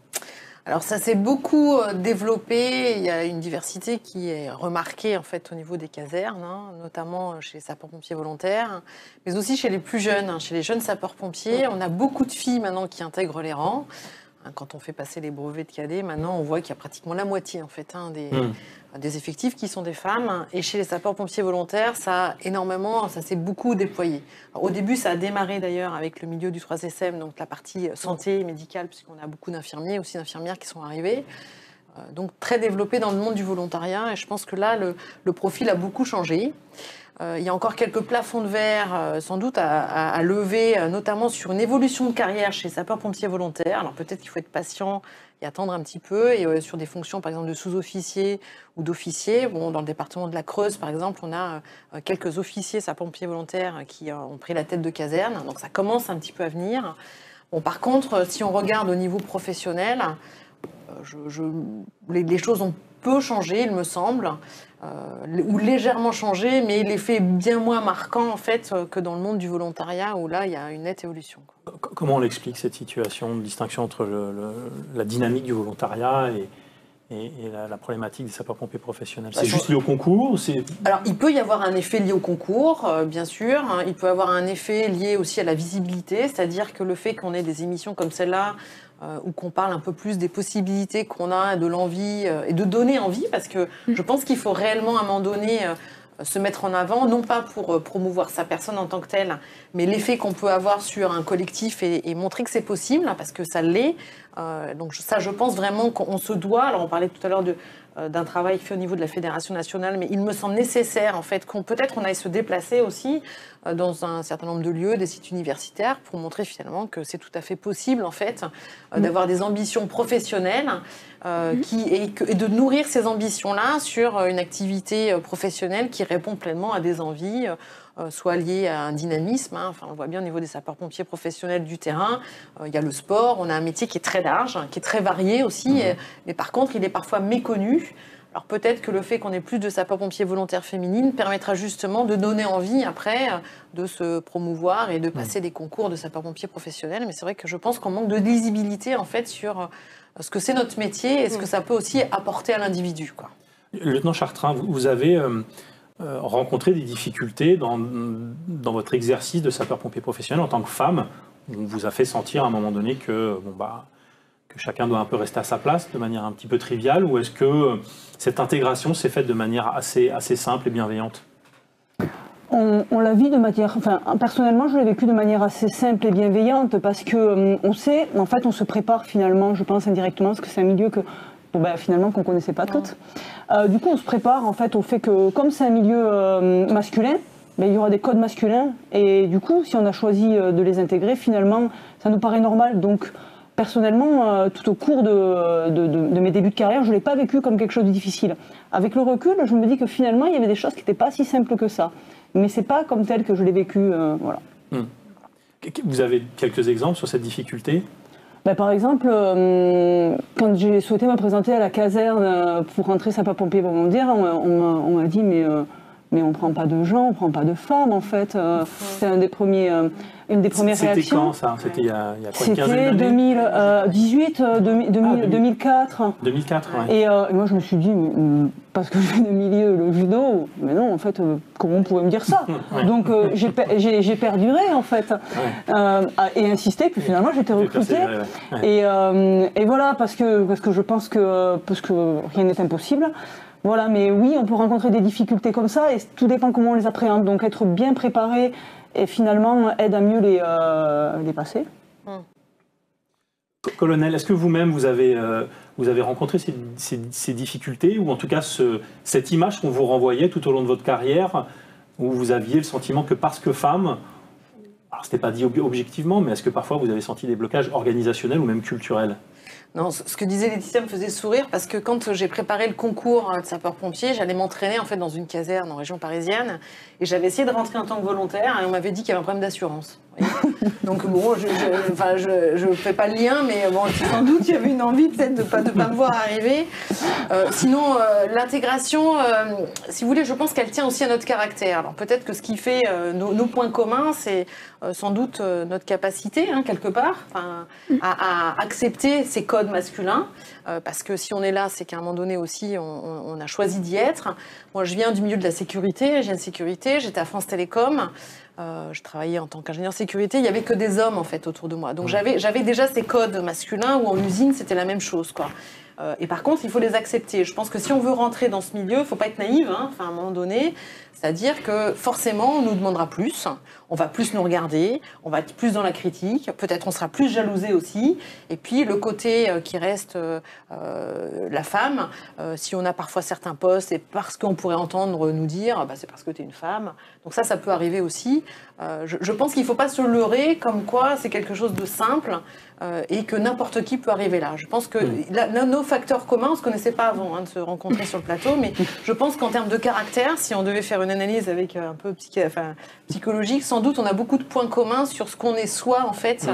Alors ça s'est beaucoup développé, il y a une diversité qui est remarquée en fait au niveau des casernes, notamment chez les sapeurs-pompiers volontaires, mais aussi chez les plus jeunes, chez les jeunes sapeurs-pompiers. On a beaucoup de filles maintenant qui intègrent les rangs. Quand on fait passer les brevets de cadets, maintenant on voit qu'il y a pratiquement la moitié en fait des effectifs qui sont des femmes. Et chez les sapeurs-pompiers volontaires, ça s'est beaucoup déployé. Alors, au début, ça a démarré d'ailleurs avec le milieu du 3SM, donc la partie santé médicale, puisqu'on a beaucoup d'infirmiers, aussi d'infirmières qui sont arrivées. Donc très développé dans le monde du volontariat. Et je pense que là, le profil a beaucoup changé. Il y a encore quelques plafonds de verre, sans doute, à lever, notamment sur une évolution de carrière chez les sapeurs-pompiers volontaires. Alors peut-être qu'il faut être patient et attendre un petit peu. Et sur des fonctions, par exemple, de sous-officiers ou d'officiers. Bon, dans le département de la Creuse, par exemple, on a quelques officiers sapeurs-pompiers volontaires qui ont pris la tête de caserne. Donc ça commence un petit peu à venir. Bon, par contre, si on regarde au niveau professionnel, les choses ont peu changé, il me semble, ou légèrement changé, mais l'effet est bien moins marquant en fait que dans le monde du volontariat où là il y a une nette évolution. Comment on l'explique cette situation de distinction entre la dynamique du volontariat et la problématique des sapeurs-pompiers professionnels? C'est juste lié au concours? Alors, il peut y avoir un effet lié au concours, bien sûr. Il peut y avoir un effet lié aussi à la visibilité, c'est-à-dire que le fait qu'on ait des émissions comme celle-là, où qu'on parle un peu plus des possibilités qu'on a, de l'envie, et de donner envie, parce que je pense qu'il faut réellement, à un moment donné, se mettre en avant, non pas pour promouvoir sa personne en tant que telle, mais l'effet qu'on peut avoir sur un collectif et montrer que c'est possible, parce que ça l'est. Donc ça, je pense vraiment qu'on se doit, alors on parlait tout à l'heure d'un travail fait au niveau de la Fédération nationale, mais il me semble nécessaire en fait peut-être qu'on aille se déplacer aussi dans un certain nombre de lieux, des sites universitaires, pour montrer finalement que c'est tout à fait possible en fait d'avoir des ambitions professionnelles et de nourrir ces ambitions-là sur une activité professionnelle qui répond pleinement à des envies, soit liées à un dynamisme. Enfin, on voit bien au niveau des sapeurs-pompiers professionnels du terrain, il y a le sport, on a un métier qui est très large, qui est très varié aussi, mais par contre, il est parfois méconnu. Alors peut-être que le fait qu'on ait plus de sapeurs-pompiers volontaires féminines permettra justement de donner envie après de se promouvoir et de passer des concours de sapeurs-pompiers professionnels. Mais c'est vrai que je pense qu'on manque de lisibilité en fait sur ce que c'est notre métier et ce que ça peut aussi apporter à l'individu, quoi. Lieutenant Chartrain, vous avez rencontré des difficultés dans votre exercice de sapeur-pompier professionnel en tant que femme. On vous a fait sentir à un moment donné que chacun doit un peu rester à sa place de manière un petit peu triviale, ou est-ce que cette intégration s'est faite de manière assez simple et bienveillante? On l'a vu de manière, enfin personnellement je l'ai vécu de manière assez simple et bienveillante parce que on sait, en fait on se prépare finalement, je pense indirectement, parce que c'est un milieu que finalement qu'on connaissait pas toutes. Du coup on se prépare en fait au fait que comme c'est un milieu masculin, il y aura des codes masculins et du coup si on a choisi de les intégrer, finalement ça nous paraît normal. Donc personnellement, tout au cours de mes débuts de carrière, je ne l'ai pas vécu comme quelque chose de difficile. Avec le recul, je me dis que finalement, il y avait des choses qui n'étaient pas si simples que ça. Mais ce n'est pas comme tel que je l'ai vécu. Voilà. Vous avez quelques exemples sur cette difficulté? Par exemple, quand j'ai souhaité me présenter à la caserne pour rentrer sapeur-pompier volontaire, on m'a dit mais on ne prend pas de gens, on ne prend pas de femmes en fait. C'est une des premières réactions. C'était quand ça? C'était il y a quoi, une quinzaine d'années? C'était 2004. 2004, oui. Et moi je me suis dit, parce que je viens de milieu le judo, mais non en fait, comment on pouvait me dire ça? Donc j'ai perduré en fait, et insisté, puis finalement j'ai été recrutée. Et voilà, parce que je pense que rien n'est impossible. Voilà, mais oui, on peut rencontrer des difficultés comme ça et tout dépend comment on les appréhende. Donc être bien préparé et finalement aide à mieux les passer. Colonel, est-ce que vous-même vous avez rencontré ces difficultés, ou en tout cas cette image qu'on vous renvoyait tout au long de votre carrière, où vous aviez le sentiment que parce que femme, alors c'était pas dit objectivement, mais est-ce que parfois vous avez senti des blocages organisationnels ou même culturels? Non, ce que disait Laetitia me faisait sourire parce que quand j'ai préparé le concours de sapeur-pompier, j'allais m'entraîner en fait dans une caserne en région parisienne et j'avais essayé de rentrer en tant que volontaire et on m'avait dit qu'il y avait un problème d'assurance. Donc bon, je fais pas le lien, mais bon, sans doute il y avait une envie peut-être de pas me voir arriver. Sinon, l'intégration, si vous voulez, je pense qu'elle tient aussi à notre caractère. Alors peut-être que ce qui fait nos points communs, c'est sans doute notre capacité, quelque part, à accepter ces codes masculins, parce que si on est là, c'est qu'à un moment donné aussi, on a choisi d'y être. Moi, je viens du milieu de la sécurité, j'ai une sécurité, j'étais à France Télécom. je travaillais en tant qu'ingénieur sécurité, il n'y avait que des hommes en fait autour de moi. Donc j'avais déjà ces codes masculins où en usine c'était la même chose, quoi. Et par contre, il faut les accepter. Je pense que si on veut rentrer dans ce milieu, il ne faut pas être naïf, hein, à un moment donné. C'est-à-dire que forcément, on nous demandera plus, on va plus nous regarder, on va être plus dans la critique, peut-être on sera plus jalousé aussi. Et puis le côté qui reste la femme, si on a parfois certains postes, c'est parce qu'on pourrait entendre nous dire bah, c'est parce que tu es une femme. Donc ça peut arriver aussi. Je pense qu'il ne faut pas se leurrer comme quoi c'est quelque chose de simple et que n'importe qui peut arriver là. Je pense que nos facteurs communs, on ne se connaissait pas avant de se rencontrer sur le plateau, mais je pense qu'en termes de caractère, si on devait faire une analyse avec un peu psychologique, sans doute on a beaucoup de points communs sur ce qu'on est soi en fait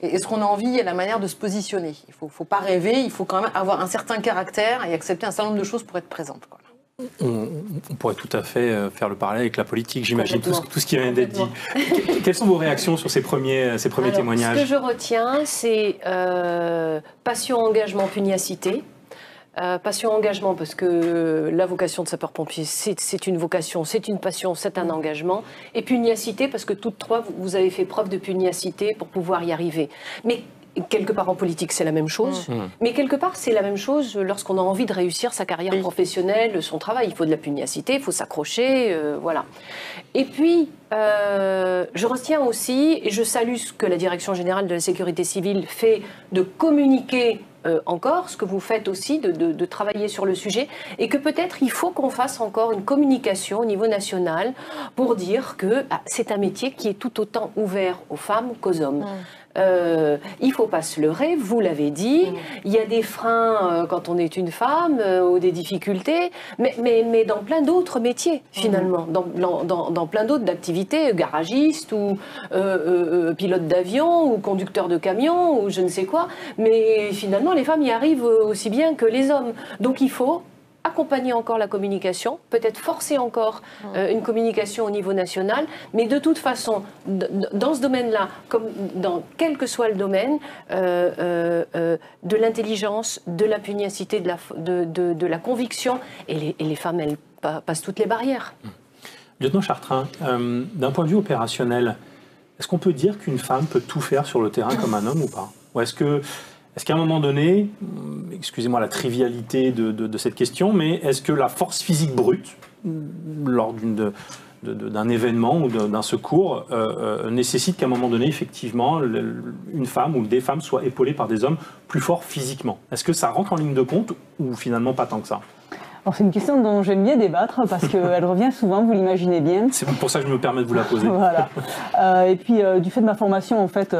et ce qu'on a envie et la manière de se positionner. Il ne faut pas rêver, il faut quand même avoir un certain caractère et accepter un certain nombre de choses pour être présente, quoi. On pourrait tout à fait faire le parallèle avec la politique, j'imagine, tout ce qui vient d'être dit. Quelles sont vos réactions sur ces premiers témoignages ? Ce que je retiens, c'est passion, engagement, pugnacité. Passion, engagement, parce que la vocation de sapeur-pompier, c'est une vocation, c'est une passion, c'est un engagement. Et pugnacité, parce que toutes trois, vous avez fait preuve de pugnacité pour pouvoir y arriver. Mais quelque part en politique, c'est la même chose. Mais quelque part, c'est la même chose lorsqu'on a envie de réussir sa carrière professionnelle, son travail. Il faut de la pugnacité, il faut s'accrocher, voilà. Et puis, je retiens aussi, et je salue ce que la Direction générale de la sécurité civile fait, de communiquer encore, ce que vous faites aussi, de travailler sur le sujet, et que peut-être il faut qu'on fasse encore une communication au niveau national pour dire que c'est un métier qui est tout autant ouvert aux femmes qu'aux hommes. Il ne faut pas se leurrer, vous l'avez dit, il y a des freins quand on est une femme, ou des difficultés, mais dans plein d'autres métiers finalement, dans plein d'autres activités, garagiste ou pilote d'avion ou conducteur de camion ou je ne sais quoi, mais finalement les femmes y arrivent aussi bien que les hommes. Donc il faut accompagner encore la communication, peut-être forcer encore une communication au niveau national, mais de toute façon, dans ce domaine-là, comme dans quel que soit le domaine, de l'intelligence, de la pugnacité, de la conviction, et les femmes, elles passent toutes les barrières. Lieutenant Chartrain, d'un point de vue opérationnel, est-ce qu'on peut dire qu'une femme peut tout faire sur le terrain comme un homme ou pas ? Ou est-ce qu'à un moment donné, excusez-moi la trivialité de cette question, mais est-ce que la force physique brute, lors d'un événement ou d'un secours, nécessite qu'à un moment donné, effectivement, une femme ou des femmes soient épaulées par des hommes plus forts physiquement ? Est-ce que ça rentre en ligne de compte ou finalement pas tant que ça ? Alors c'est une question dont j'aime bien débattre parce qu'elle revient souvent, vous l'imaginez bien. C'est pour ça que je me permets de vous la poser. Voilà. Et puis du fait de ma formation en fait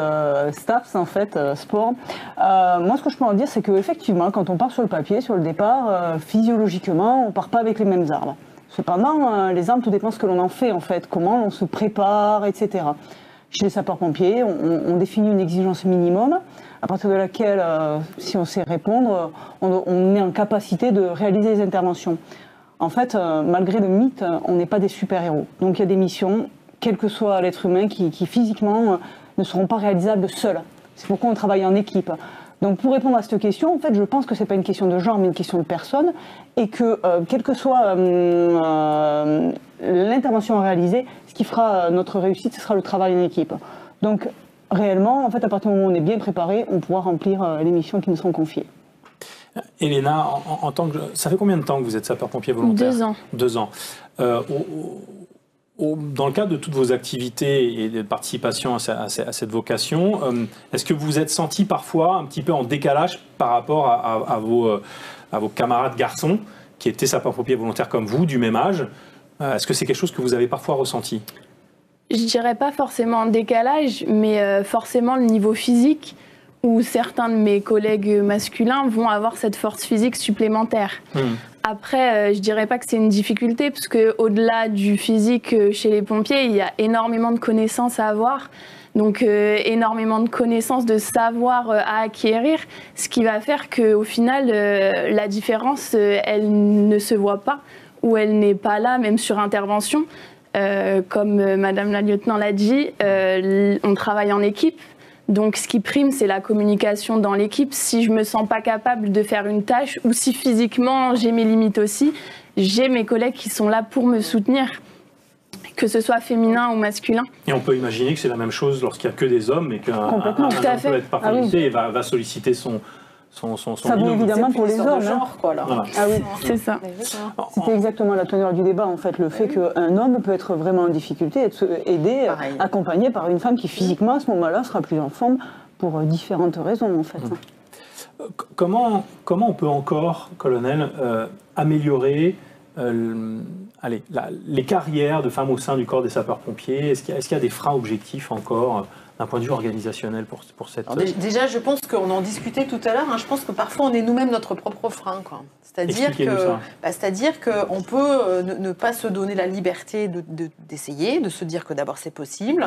STAPS en fait sport, moi ce que je peux en dire c'est qu'effectivement quand on part sur le papier, sur le départ, physiologiquement on part pas avec les mêmes armes. Cependant les armes tout dépend ce que l'on en fait en fait, comment on se prépare, etc. Chez les sapeurs-pompiers, on définit une exigence minimum, à partir de laquelle, si on sait répondre, on est en capacité de réaliser les interventions. En fait, malgré le mythe, on n'est pas des super-héros. Donc il y a des missions, quel que soit l'être humain, qui physiquement ne seront pas réalisables seuls. C'est pourquoi on travaille en équipe. Donc pour répondre à cette question, en fait, je pense que ce n'est pas une question de genre, mais une question de personne, et que, quelle que soit l'intervention réalisée, ce qui fera notre réussite, ce sera le travail en équipe. Donc réellement, en fait, à partir du moment où on est bien préparé, on pourra remplir les missions qui nous sont confiées. Héléna, ça fait combien de temps que vous êtes sapeur-pompier volontaire ? 2 ans. 2 ans. Dans le cadre de toutes vos activités et de participation à cette vocation, est-ce que vous vous êtes senti parfois un petit peu en décalage par rapport à vos camarades garçons qui étaient sapeurs-pompiers volontaires comme vous, du même âge ? Est-ce que c'est quelque chose que vous avez parfois ressenti ? Je dirais pas forcément en décalage, mais forcément le niveau physique, où certains de mes collègues masculins vont avoir cette force physique supplémentaire. Après, je dirais pas que c'est une difficulté, parce qu'au-delà du physique chez les pompiers, il y a énormément de connaissances à avoir. Donc énormément de connaissances, de savoir à acquérir, ce qui va faire qu'au final, la différence, elle ne se voit pas, ou elle n'est pas là, même sur intervention. Comme Madame la lieutenant l'a dit, on travaille en équipe. Donc ce qui prime, c'est la communication dans l'équipe. Si je me sens pas capable de faire une tâche, ou si physiquement j'ai mes limites aussi, j'ai mes collègues qui sont là pour me soutenir. que ce soit féminin ou masculin. Et on peut imaginer que c'est la même chose lorsqu'il n'y a que des hommes et qu'un homme Tout à fait. peut être parfois et va solliciter son ça vaut évidemment pour les hommes. Genre, quoi, là. Voilà. Ah oui, C'est ça. c'était exactement la teneur du débat en fait, le fait qu'un homme peut être vraiment en difficulté, être aidé, accompagné par une femme qui physiquement à ce moment-là sera plus en forme pour différentes raisons en fait. Comment on peut encore, colonel, améliorer les carrières de femmes au sein du corps des sapeurs-pompiers? Est-ce qu'il y a des freins objectifs encore d'un point de vue organisationnel pour cette... Alors, déjà, je pense qu'on en discutait tout à l'heure, je pense que parfois on est nous-mêmes notre propre frein. C'est-à-dire qu'on peut ne pas se donner la liberté d'essayer, de se dire que d'abord c'est possible.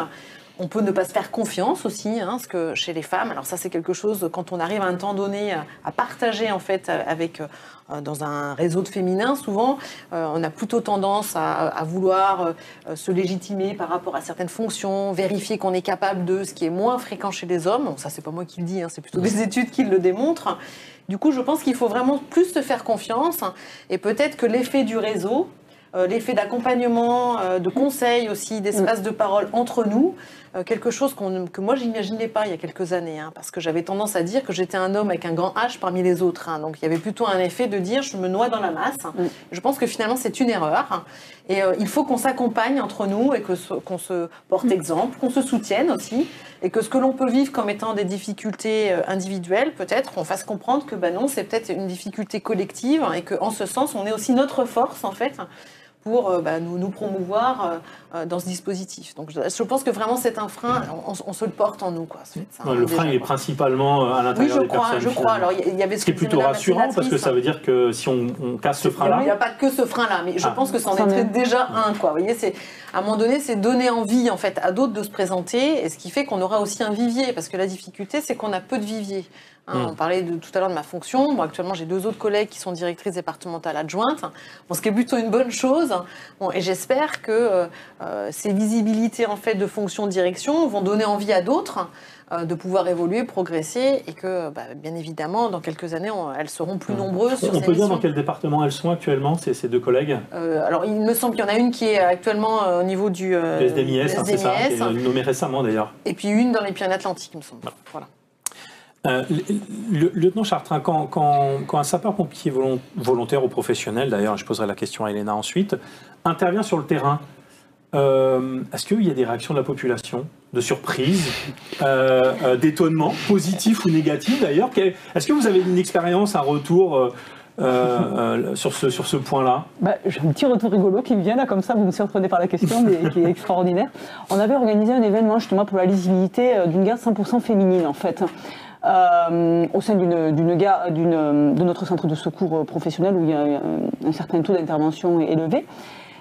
On peut ne pas se faire confiance aussi, parce que chez les femmes, alors ça c'est quelque chose, quand on arrive à un temps donné à partager en fait avec, dans un réseau de féminins, souvent on a plutôt tendance à vouloir se légitimer par rapport à certaines fonctions, vérifier qu'on est capable de, ce qui est moins fréquent chez les hommes. Bon, ça c'est pas moi qui le dis, c'est plutôt des études qui le démontrent. Du coup, je pense qu'il faut vraiment plus se faire confiance et peut-être que l'effet du réseau, l'effet d'accompagnement, de conseil aussi, d'espace de parole entre nous, quelque chose que moi j'imaginais pas il y a quelques années, parce que j'avais tendance à dire que j'étais un homme avec un grand H parmi les autres, donc il y avait plutôt un effet de dire je me noie dans la masse. Je pense que finalement c'est une erreur, et il faut qu'on s'accompagne entre nous et qu'on se porte exemple, qu'on se soutienne aussi, et que ce que l'on peut vivre comme étant des difficultés individuelles, peut-être qu'on fasse comprendre que non, c'est peut-être une difficulté collective, et qu'en ce sens on est aussi notre force en fait pour nous promouvoir dans ce dispositif. Donc je pense que vraiment c'est un frein, on se le porte en nous. Le frein il est principalement à l'intérieur des personnes. Oui, je crois. Alors, il y avait ce qui est plutôt rassurant, parce que ça veut dire que si on casse ce frein-là... Il n'y a pas que ce frein-là, mais je pense que c'en est déjà un. Vous voyez, à un moment donné, c'est donner envie en fait, à d'autres de se présenter, et ce qui fait qu'on aura aussi un vivier, parce que la difficulté, c'est qu'on a peu de viviers. On parlait tout à l'heure de ma fonction. Bon, actuellement, j'ai 2 autres collègues qui sont directrices départementales adjointes, ce qui est plutôt une bonne chose. Et j'espère que ces visibilités en fait, de fonctions de direction vont donner envie à d'autres de pouvoir évoluer, progresser, et que, bien évidemment, dans quelques années, elles seront plus nombreuses sur ces On peut dire missions. dans quel département elles sont actuellement, ces 2 collègues? Alors, il me semble qu'il y en a une qui est actuellement au niveau du SDMIS, c'est ça, qui est nommée récemment d'ailleurs. Et puis une dans les Pyrénées-Atlantiques, il me semble. Voilà. Lieutenant Chartrain, quand un sapeur-pompier volontaire ou professionnel, d'ailleurs je poserai la question à Elena ensuite, intervient sur le terrain, est-ce qu'il y a des réactions de la population, de surprise, d'étonnement, positif ou négatif d'ailleurs? Est-ce que vous avez une expérience, un retour sur ce point-là? J'ai un petit retour rigolo qui me vient là, comme ça, vous me surprenez par la question, mais qui est extraordinaire. On avait organisé un événement justement pour la lisibilité d'une garde 100% féminine en fait. Au sein de notre centre de secours professionnel où il y a un certain taux d'intervention élevé.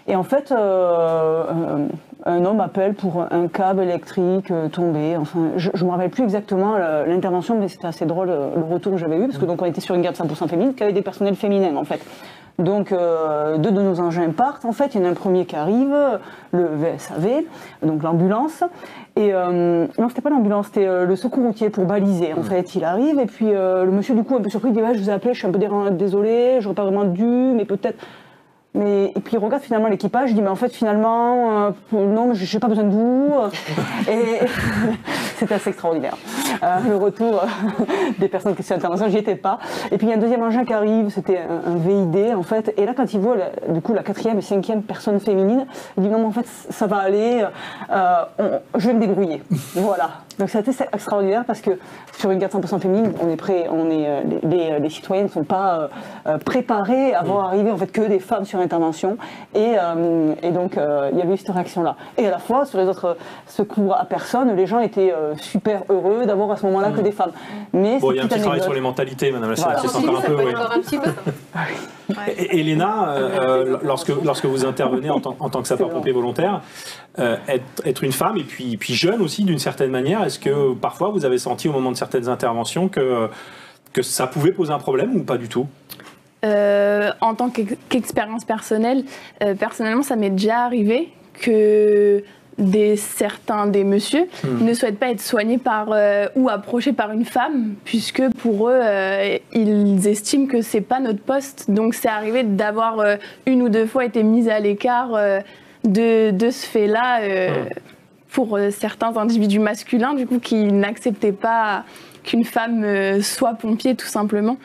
Et en fait, un homme appelle pour un câble électrique tombé. Enfin, je ne me rappelle plus exactement l'intervention, mais c'était assez drôle le retour que j'avais eu, parce que donc on était sur une garde 100% féminine, qui avait des personnels féminins en fait. Donc 2 de nos engins partent, en fait, il y en a un premier qui arrive, le VSAV, donc l'ambulance, et non, c'était pas l'ambulance, c'était le secours routier pour baliser, en fait, il arrive, et puis le monsieur du coup un peu surpris, il dit je vous ai appelé, je suis un peu désolé, j'aurais pas vraiment dû, mais peut-être... Et puis il regarde finalement l'équipage, il dit mais en fait finalement non, je n'ai pas besoin de vous. Et c'était assez extraordinaire. Le retour des personnes qui sont en intervention, j'y étais pas. Et puis il y a un deuxième engin qui arrive, c'était un VID en fait. Et là quand il voit du coup la 4e et 5e personne féminine, il dit non mais en fait ça va aller, je vais me débrouiller. Voilà. Donc c'était extraordinaire parce que sur une garde 100% féminine, les citoyens ne sont pas préparés à voir arriver en fait que des femmes sur intervention, et donc il y avait eu cette réaction-là. Et à la fois, sur les autres secours à personne, les gens étaient super heureux d'avoir à ce moment-là que des femmes. Mais il y a un petit travail sur les mentalités, madame la sénatrice, encore un peu. Et Elena, lorsque vous intervenez en tant que sapeur-pompier volontaire, être une femme et puis jeune aussi d'une certaine manière, est-ce que parfois vous avez senti au moment de certaines interventions que ça pouvait poser un problème ou pas du tout? En tant qu'expérience personnelle, personnellement, ça m'est déjà arrivé que certains des messieurs ne souhaitent pas être soignés ou approchés par une femme, puisque pour eux, ils estiment que c'est pas notre poste. Donc c'est arrivé d'avoir 1 ou 2 fois été mise à l'écart de ce fait-là pour certains individus masculins, du coup, qui n'acceptaient pas qu'une femme soit pompier, tout simplement.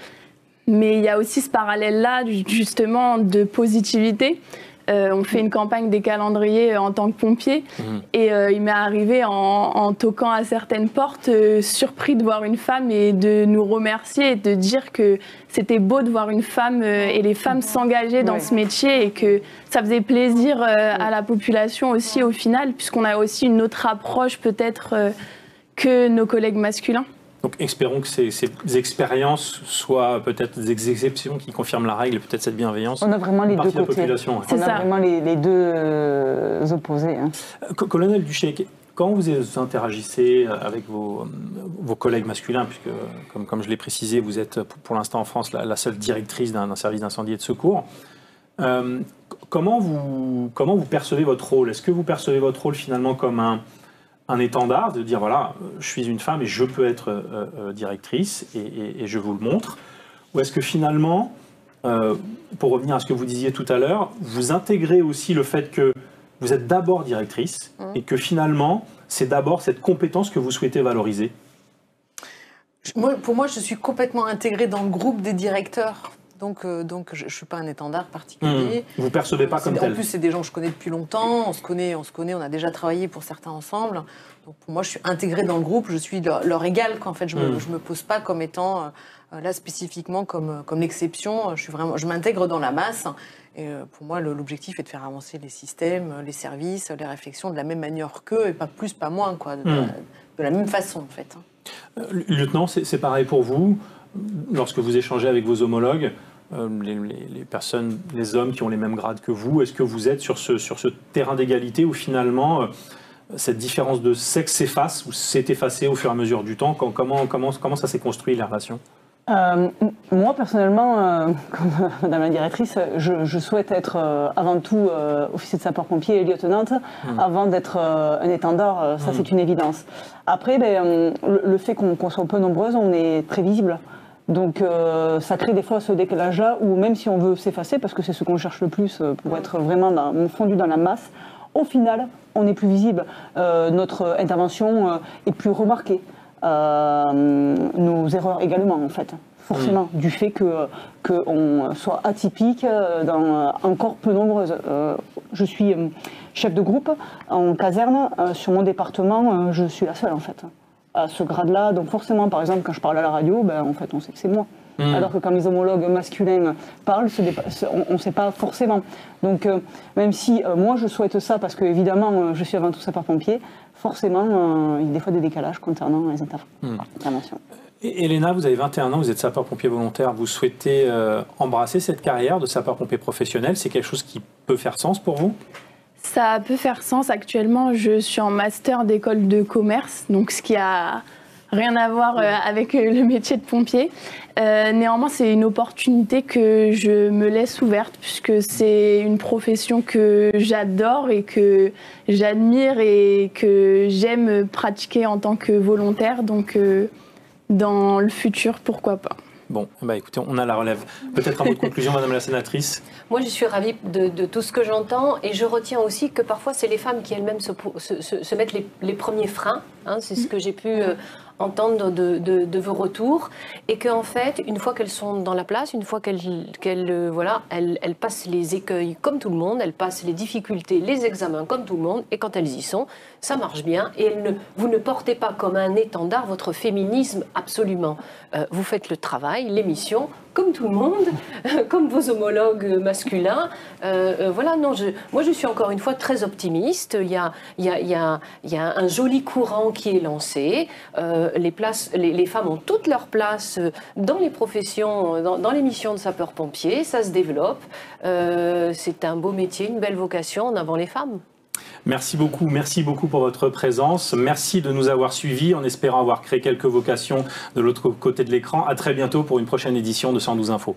Mais il y a aussi ce parallèle-là, justement, de positivité. On fait une campagne des calendriers en tant que pompier et il m'est arrivé en toquant à certaines portes, surpris de voir une femme et de nous remercier et de dire que c'était beau de voir une femme et les femmes s'engager dans ce métier et que ça faisait plaisir à la population aussi au final, puisqu'on a aussi une autre approche peut-être que nos collègues masculins. Donc espérons que ces expériences soient peut-être des exceptions qui confirment la règle et peut-être cette bienveillance. On a vraiment les deux côtés. On a vraiment les deux opposés. Hein. Colonel Duché, quand vous interagissez avec vos collègues masculins, puisque comme je l'ai précisé, vous êtes pour l'instant en France la seule directrice d'un service d'incendie et de secours, comment vous percevez votre rôle? Est-ce que vous percevez votre rôle finalement comme un étendard, de dire voilà, je suis une femme et je peux être directrice et je vous le montre? Ou est-ce que finalement, pour revenir à ce que vous disiez tout à l'heure, vous intégrez aussi le fait que vous êtes d'abord directrice et que finalement, c'est d'abord cette compétence que vous souhaitez valoriser? Pour moi, je suis complètement intégrée dans le groupe des directeurs. Donc je ne suis pas un étendard particulier. Vous ne percevez pas comme tel? En plus, c'est des gens que je connais depuis longtemps. On se connaît, on a déjà travaillé pour certains ensemble. Donc pour moi, je suis intégrée dans le groupe. Je suis leur égal. En fait, je me pose pas comme étant là spécifiquement comme l'exception. Je m'intègre dans la masse. Et pour moi, l'objectif est de faire avancer les systèmes, les services, les réflexions de la même manière qu'eux, et pas plus, pas moins, quoi, de la même façon, en fait. Lieutenant, c'est pareil pour vous? Lorsque vous échangez avec vos homologues, les hommes qui ont les mêmes grades que vous, est-ce que vous êtes sur ce terrain d'égalité où finalement cette différence de sexe s'efface ou s'est effacée au fur et à mesure du temps? Comment ça s'est construit, la relation? Moi, personnellement, comme madame la directrice, je souhaite être avant tout officier de sapeur-pompier et lieutenante avant d'être un étendard, ça c'est une évidence. Après, le fait qu'on soit peu nombreuses, on est très visible. Donc ça crée des fois ce décalage-là où même si on veut s'effacer, parce que c'est ce qu'on cherche le plus pour être vraiment fondu dans la masse, au final, on est plus visible. Notre intervention est plus remarquée. Nos erreurs également, en fait. Forcément, du fait qu'on soit atypique, encore peu nombreuses. Je suis chef de groupe en caserne. Sur mon département, je suis la seule, en fait, à ce grade-là. Donc forcément, par exemple, quand je parle à la radio, en fait, on sait que c'est moi. Alors que quand mes homologues masculins parlent, on ne sait pas forcément. Donc même si moi je souhaite ça, parce que évidemment je suis avant tout sapeur-pompier, forcément il y a des fois des décalages concernant les interventions. Elena, vous avez 21 ans, vous êtes sapeur-pompier volontaire, vous souhaitez embrasser cette carrière de sapeur-pompier professionnel, c'est quelque chose qui peut faire sens pour vous? Ça peut faire sens. Actuellement, je suis en master d'école de commerce, donc ce qui a rien à voir avec le métier de pompier. Néanmoins, c'est une opportunité que je me laisse ouverte, puisque c'est une profession que j'adore et que j'admire et que j'aime pratiquer en tant que volontaire. Donc, dans le futur, pourquoi pas. Bon, écoutez, on a la relève. Peut-être un mot de conclusion, madame la sénatrice? Moi, je suis ravie de tout ce que j'entends et je retiens aussi que parfois, c'est les femmes qui elles-mêmes se mettent les premiers freins. Hein, c'est ce que j'ai pu entendre de vos retours, et qu'en fait, une fois qu'elles sont dans la place, une fois qu'elles passent les écueils comme tout le monde, elles passent les difficultés, les examens comme tout le monde, et quand elles y sont, ça marche bien, et vous ne portez pas comme un étendard votre féminisme absolument. Vous faites le travail, l'émission, comme tout le monde, comme vos homologues masculins. Moi je suis encore une fois très optimiste. Il y a un joli courant qui est lancé. Les femmes ont toute leur place dans les professions, dans les missions de sapeurs-pompiers. Ça se développe. C'est un beau métier, une belle vocation. En avant les femmes. Merci beaucoup pour votre présence. Merci de nous avoir suivis en espérant avoir créé quelques vocations de l'autre côté de l'écran. À très bientôt pour une prochaine édition de 112 Infos.